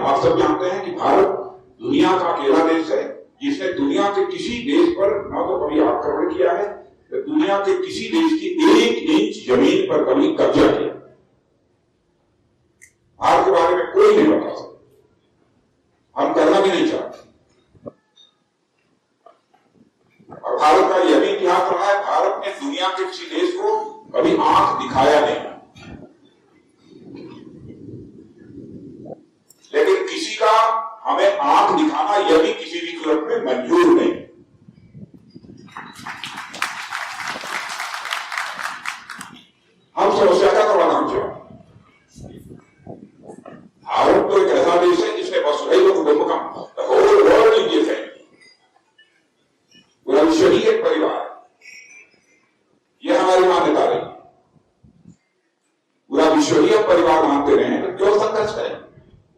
आप सब जानते हैं कि भारत दुनिया का अकेला देश है जिसने दुनिया के किसी देश पर न तो कभी आक्रमण किया है, तो दुनिया के किसी देश की 1 इंच जमीन पर कभी कब्जा किया। भारत के बारे में कोई नहीं बता सकता, हम करना भी नहीं चाहते। और भारत का यह भी इतिहास रहा है, भारत ने दुनिया के किसी देश को कभी आंख दिखाया नहीं, लेकिन किसी का हमें आंख दिखाना यह भी किसी भी सूरत में मंजूर नहीं। हम समस्या का समाधान चाहते। भारत तो एक ऐसा देश है जिसने वसुधैव कुटुंबकम, the whole world is a family, पूरा विश्व ही एक परिवार है, यह हमारी मान्यता रही। पूरा विश्व ही हम परिवार मानते रहे तो क्यों संघर्ष करें,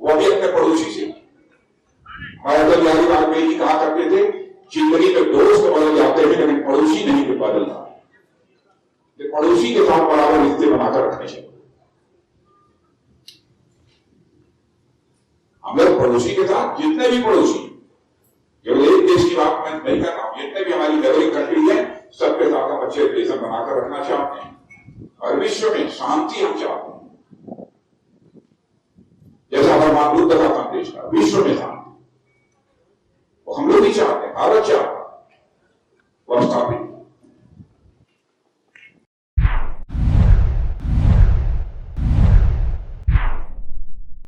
वो भी अपने पड़ोसी से। हमारे अटल बिहारी वाजपेयी जी कहा करते थे, जिंदगी में दोस्त बदल जाते हैं लेकिन पड़ोसी नहीं बदलता। पड़ोसी के साथ बराबर रिश्ते बनाकर रखने चाहिए। हम लोग पड़ोसी के साथ, जितने भी पड़ोसी, केवल एक देश की बात मैं नहीं कर रहा हूं, जितने भी हमारी नेबरिंग कंट्री है, सबके साथ हम अच्छे रिलेशन बनाकर रखना चाहते हैं और विश्व में शांति हम चाहते हैं। जैसा भगवान बुद्ध का संदेश था, विश्व में शांति, वो हम लोग भी चाहते हैं, भारत चाहता है, वो स्थापित